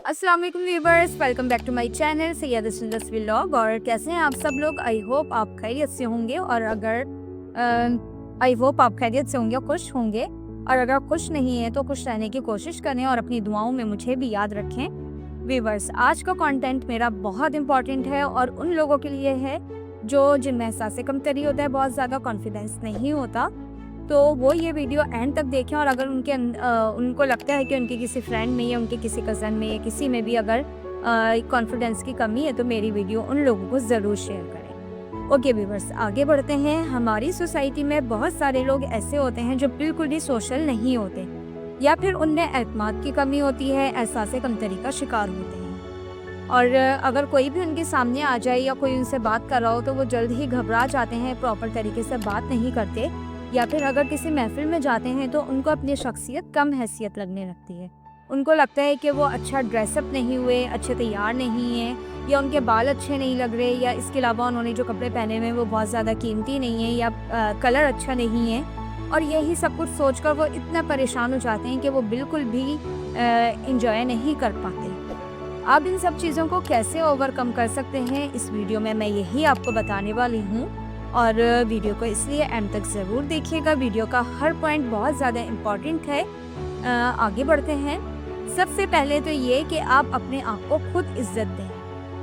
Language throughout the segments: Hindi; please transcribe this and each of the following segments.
अस्सलाम वालेकुम viewers, welcome back to my channel Syed Sundas vlog. और कैसे हैं आप सब लोग? आई होप आप खैरियत से होंगे और खुश होंगे। और अगर खुश नहीं है तो खुश रहने की कोशिश करें और अपनी दुआओं में मुझे भी याद रखें। व्यूअर्स, आज का कंटेंट मेरा बहुत इंपॉर्टेंट है और उन लोगों के लिए है जो जिनमें एहसास कमतरी होता है, बहुत ज़्यादा कॉन्फिडेंस नहीं होता। तो वो ये वीडियो एंड तक देखें और अगर उनको लगता है कि उनके किसी फ्रेंड में या उनके किसी कज़न में या किसी में भी अगर कॉन्फिडेंस की कमी है तो मेरी वीडियो उन लोगों को ज़रूर शेयर करें। ओके व्यूअर्स, आगे बढ़ते हैं। हमारी सोसाइटी में बहुत सारे लोग ऐसे होते हैं जो बिल्कुल भी सोशल नहीं होते या फिर उनमें एतमाद की कमी होती है, एहसास कमतरी का शिकार होते हैं। और अगर कोई भी उनके सामने आ जाए या कोई उनसे बात कर रहा हो तो वो जल्द ही घबरा जाते हैं, प्रॉपर तरीके से बात नहीं करते, या फिर अगर किसी महफिल में जाते हैं तो उनको अपनी शख्सियत कम हैसियत लगने लगती है। उनको लगता है कि वो अच्छा ड्रेसअप नहीं हुए, अच्छे तैयार नहीं हैं, या उनके बाल अच्छे नहीं लग रहे, या इसके अलावा उन्होंने जो कपड़े पहने हुए हैं वो बहुत ज़्यादा कीमती नहीं है, या कलर अच्छा नहीं है। और यही सब कुछ सोचकर वो इतना परेशान हो जाते हैं कि वो बिल्कुल भी इंजॉय नहीं कर पाते। आप इन सब चीज़ों को कैसे ओवरकम कर सकते हैं, इस वीडियो में मैं यही आपको बताने वाली हूँ। और वीडियो को इसलिए एंड तक ज़रूर देखिएगा, वीडियो का हर पॉइंट बहुत ज़्यादा इम्पॉर्टेंट है। आगे बढ़ते हैं। सबसे पहले तो ये कि आप अपने आप को खुद इज्जत दें।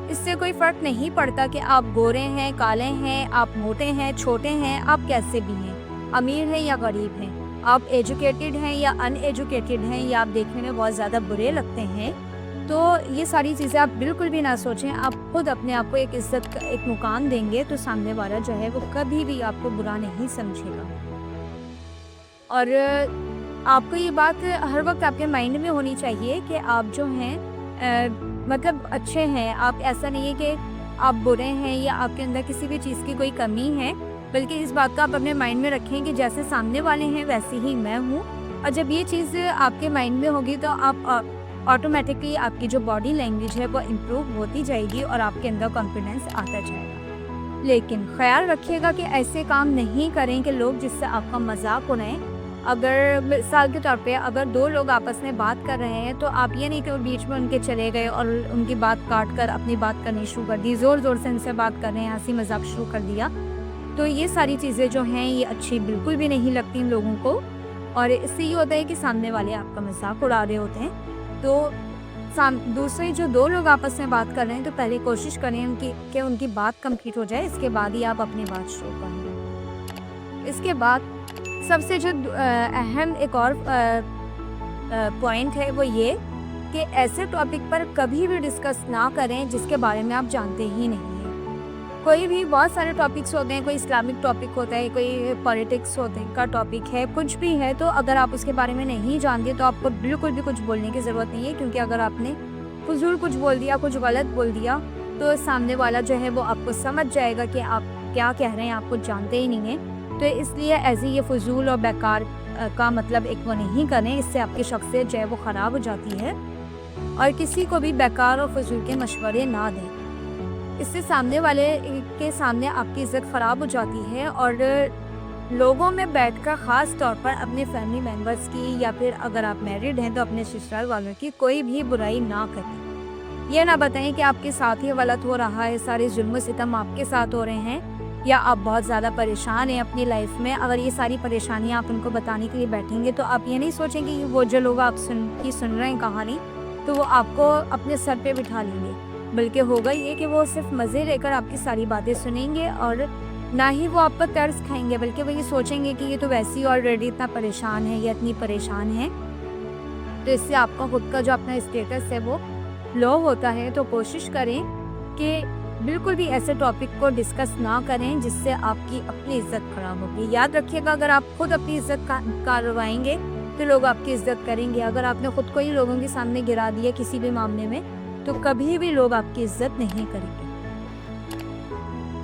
इससे कोई फ़र्क नहीं पड़ता कि आप गोरे हैं, काले हैं, आप मोटे हैं, छोटे हैं, आप कैसे भी हैं, अमीर हैं या गरीब हैं, आप एजुकेटेड हैं या अनएजुकेटेड हैं, या आप देखने में बहुत ज़्यादा बुरे लगते हैं। तो ये सारी चीज़ें आप बिल्कुल भी ना सोचें। आप खुद अपने आप को एक इज़्ज़त का एक मुकाम देंगे तो सामने वाला जो है वो कभी भी आपको बुरा नहीं समझेगा। और आपको ये बात हर वक्त आपके माइंड में होनी चाहिए कि आप जो हैं मतलब अच्छे हैं। आप ऐसा नहीं है कि आप बुरे हैं या आपके अंदर किसी भी चीज़ की कोई कमी है, बल्कि इस बात का आप अपने माइंड में रखें कि जैसे सामने वाले हैं वैसे ही मैं हूँ। और जब ये चीज़ आपके माइंड में होगी तो आप ऑटोमेटिकली आपकी जो बॉडी लैंग्वेज है वो इम्प्रूव होती जाएगी और आपके अंदर कॉन्फिडेंस आता जाएगा। लेकिन ख्याल रखिएगा कि ऐसे काम नहीं करें कि लोग जिससे आपका मजाक उड़ाएं। अगर मिसाल के तौर पे अगर दो लोग आपस में बात कर रहे हैं तो आप ये नहीं कि बीच में उनके चले गए और उनकी बात काट कर अपनी बात करनी शुरू कर दी, ज़ोर ज़ोर से उनसे बात कर रहे हैं, हंसी मजाक शुरू कर दिया। तो ये सारी चीज़ें जो हैं ये अच्छी बिल्कुल भी नहीं लगती इन लोगों को। और इससे ये होता है कि सामने वाले आपका मजाक उड़ा रहे होते हैं। तो दूसरे जो दो लोग आपस में बात कर रहे हैं तो पहले कोशिश करें कि उनकी बात कंप्लीट हो जाए, इसके बाद ही आप अपनी बात शुरू करें। इसके बाद सबसे जो अहम एक और पॉइंट है वो ये कि ऐसे टॉपिक पर कभी भी डिस्कस ना करें जिसके बारे में आप जानते ही नहीं हैं। कोई भी बहुत सारे टॉपिक्स होते हैं, कोई इस्लामिक टॉपिक होता है, कोई पॉलिटिक्स होते का टॉपिक है, कुछ भी है, तो अगर आप उसके बारे में नहीं जानते तो आपको बिल्कुल भी कुछ बोलने की ज़रूरत नहीं है। क्योंकि अगर आपने फजूल कुछ बोल दिया, कुछ गलत बोल दिया, तो सामने वाला जो है वो आपको समझ जाएगा कि आप क्या कह रहे हैं, आप कुछ जानते ही नहीं हैं। तो इसलिए ऐसे ये फजूल और बेकार का मतलब एक वो नहीं करें, इससे आपकी शख्सियत जो है वो ख़राब हो जाती है। और किसी को भी बेकार और फजूल के मशवरे ना दें, इससे सामने वाले के सामने आपकी इज़्ज़त ख़राब हो जाती है। और लोगों में बैठकर ख़ास तौर पर अपने फैमिली मेम्बर्स की या फिर अगर आप मैरिड हैं तो अपने ससुराल वालों की कोई भी बुराई ना करें। ये ना बताएं कि आपके साथ ही गलत हो रहा है, सारे जुल्म सितम आपके साथ हो रहे हैं, या आप बहुत ज़्यादा परेशान हैं अपनी लाइफ में। अगर ये सारी परेशानियाँ आप उनको बताने के लिए बैठेंगे तो आप ये नहीं सोचेंगे कि वो जो लोग आप सुन रहे हैं कहानी, तो वो आपको अपने सर पे बिठा लेंगे, बल्कि होगा ये कि वो सिर्फ मज़े लेकर आपकी सारी बातें सुनेंगे और ना ही वो आप पर तरस खाएंगे, बल्कि वो ये सोचेंगे कि ये तो वैसे ही ऑलरेडी इतना परेशान है या इतनी परेशान है। तो इससे आपका खुद का जो अपना स्टेटस है वो लो होता है। तो कोशिश करें कि बिल्कुल भी ऐसे टॉपिक को डिस्कस ना करें जिससे आपकी अपनी इज़्ज़त ख़राब होगी। याद रखिएगा, अगर आप खुद अपनी इज़्ज़त करवाएंगे तो लोग आपकी इज़्ज़त करेंगे। अगर आपने खुद को ही लोगों के सामने गिरा दिया किसी भी मामले में तो कभी भी लोग आपकी इज्जत नहीं करेंगे।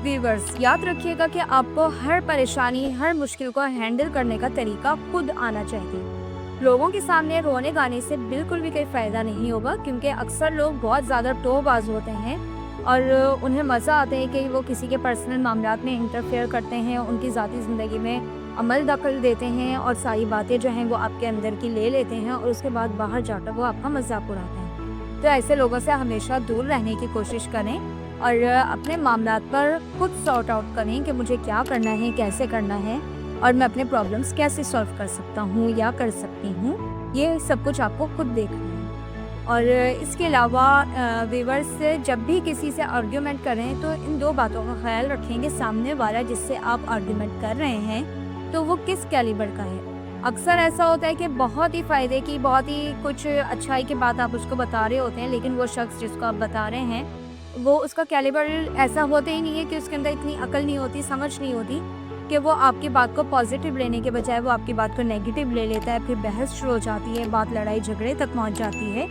व्यूअर्स, याद रखिएगा कि आपको हर परेशानी, हर मुश्किल को हैंडल करने का तरीका खुद आना चाहिए। लोगों के सामने रोने गाने से बिल्कुल भी कोई फ़ायदा नहीं होगा, क्योंकि अक्सर लोग बहुत ज़्यादा टोबाज होते हैं और उन्हें मज़ा आता है कि वो किसी के पर्सनल मामलात में इंटरफेयर करते हैं, उनकी ज़ाती ज़िंदगी में अमल दखल देते हैं और सारी बातें जो हैं वो आपके अंदर की ले लेते हैं और उसके बाद बाहर जाकर वो आपका मजाक उड़ाते हैं। तो ऐसे लोगों से हमेशा दूर रहने की कोशिश करें और अपने मामलात पर खुद सॉर्ट आउट करें कि मुझे क्या करना है, कैसे करना है और मैं अपने प्रॉब्लम्स कैसे सॉल्व कर सकता हूँ या कर सकती हूँ। ये सब कुछ आपको खुद देखना है। और इसके अलावा व्यूअर्स, जब भी किसी से आर्ग्यूमेंट करें तो इन 2 बातों का ख्याल रखें कि सामने वाला जिससे आप आर्ग्यूमेंट कर रहे हैं तो वो किस कैलिबर का है। अक्सर ऐसा होता है कि बहुत ही फ़ायदे की, बहुत ही कुछ अच्छाई की बात आप उसको बता रहे होते हैं, लेकिन वो शख्स जिसको आप बता रहे हैं वो उसका कैलिबर ऐसा होता ही नहीं है कि उसके अंदर इतनी अकल नहीं होती, समझ नहीं होती कि वो आपकी बात को पॉजिटिव लेने के बजाय वो आपकी बात को नेगेटिव ले लेता है। फिर बहस शुरू हो जाती है, बात लड़ाई झगड़े तक पहुंच जाती है।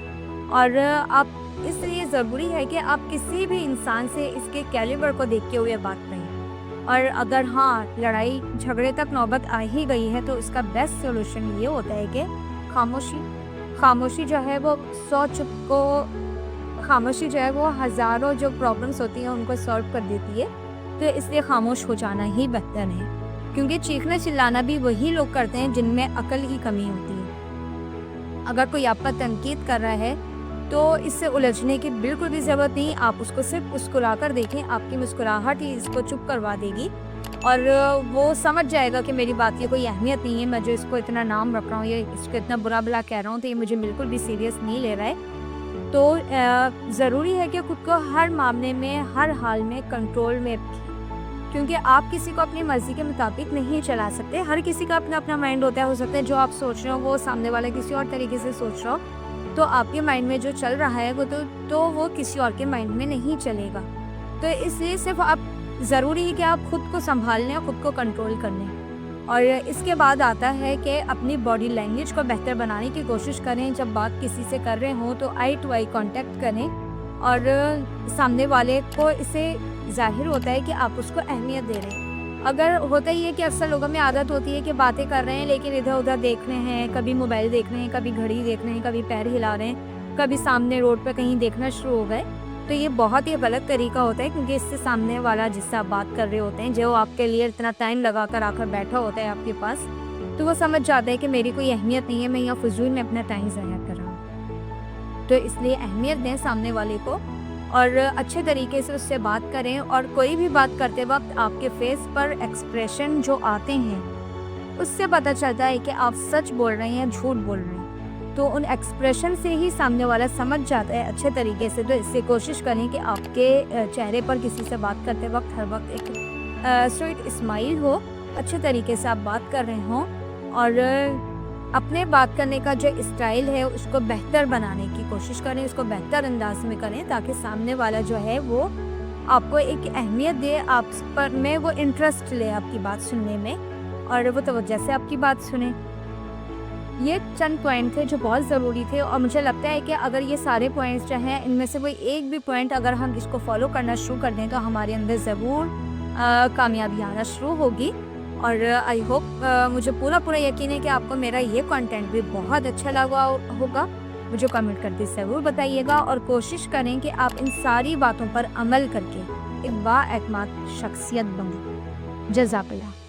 और आप, इसलिए ज़रूरी है कि आप किसी भी इंसान से इसके कैलिबर को देखते हुए बात करें। और अगर हाँ, लड़ाई झगड़े तक नौबत आ ही गई है तो इसका बेस्ट सॉल्यूशन ये होता है कि खामोशी जो है वो खामोशी जो है वो हज़ारों जो प्रॉब्लम्स होती हैं उनको सॉल्व कर देती है। तो इसलिए खामोश हो जाना ही बेहतर है, क्योंकि चीखना चिल्लाना भी वही लोग करते हैं जिनमें अकल की कमी होती है। अगर कोई आप पर तनकीद कर रहा है तो इससे उलझने की बिल्कुल भी ज़रूरत नहीं। आप उसको सिर्फ मुस्कुरा कर देखें, आपकी मुस्कुराहट ही इसको चुप करवा देगी और वो समझ जाएगा कि मेरी बात की कोई अहमियत नहीं है, मैं जो इसको इतना नाम रख रहा हूँ, ये इसको इतना बुरा भला कह रहा हूँ तो ये मुझे बिल्कुल भी सीरियस नहीं ले रहा है। तो ज़रूरी है कि खुद को हर मामले में, हर हाल में कंट्रोल में रखें, क्योंकि आप किसी को अपनी मर्ज़ी के मुताबिक नहीं चला सकते। हर किसी का अपना अपना माइंड होता है। हो सकता है जो आप सोच रहे हो वो सामने वाला किसी और तरीके से सोच रहा हो, तो आपके माइंड में जो चल रहा है वो वो किसी और के माइंड में नहीं चलेगा। तो इसलिए सिर्फ आप, ज़रूरी है कि आप खुद को संभाल लें और खुद को कंट्रोल कर लें। और इसके बाद आता है कि अपनी बॉडी लैंग्वेज को बेहतर बनाने की कोशिश करें। जब बात किसी से कर रहे हों तो आई टू आई कांटेक्ट करें और सामने वाले को इससे ज़ाहिर होता है कि आप उसको अहमियत दे रहे हैं। अगर होता ही है कि अक्सर लोगों में आदत होती है कि बातें कर रहे हैं लेकिन इधर उधर देख रहे हैं, कभी मोबाइल देख रहे हैं, कभी घड़ी देख रहे हैं, कभी पैर हिला रहे हैं, कभी सामने रोड पर कहीं देखना शुरू हो गए, तो ये बहुत ही गलत तरीका होता है, क्योंकि इससे सामने वाला जिससे आप बात कर रहे होते हैं, जो आपके लिए इतना टाइम लगा कर आकर बैठा होता है आपके पास, तो वो समझ जाता है कि मेरी कोई अहमियत नहीं है, मैं यहाँ फजूल में अपना टाइम ज़ाया कर रहा हूँ। तो इसलिए अहमियत दें सामने वाले को और अच्छे तरीके से उससे बात करें। और कोई भी बात करते वक्त आपके फेस पर एक्सप्रेशन जो आते हैं उससे पता चलता है कि आप सच बोल रहे हैं या झूठ बोल रहे हैं। तो उन एक्सप्रेशन से ही सामने वाला समझ जाता है अच्छे तरीके से। तो इससे कोशिश करें कि आपके चेहरे पर किसी से बात करते वक्त हर वक्त एक स्वीट स्माइल हो, अच्छे तरीके से आप बात कर रहे हों और अपने बात करने का जो स्टाइल है उसको बेहतर बनाने की कोशिश करें, उसको बेहतर अंदाज में करें, ताकि सामने वाला जो है वो आपको एक अहमियत दे, आप पर में वो इंटरेस्ट ले आपकी बात सुनने में और वो तवज्जो से आपकी बात सुने। ये चंद पॉइंट थे जो बहुत ज़रूरी थे और मुझे लगता है कि अगर ये सारे पॉइंट्स जो हैं इनमें से कोई एक भी पॉइंट अगर हम इसको फॉलो करना शुरू कर दें तो हमारे अंदर ज़रूर कामयाबी आना शुरू होगी। और आई होप, मुझे पूरा यकीन है कि आपको मेरा ये कंटेंट भी बहुत अच्छा लगा होगा। मुझे कमेंट करके ज़रूर बताइएगा और कोशिश करें कि आप इन सारी बातों पर अमल करके एक बाएतमाद शख्सियत बनें। जज़ाकल्लाह।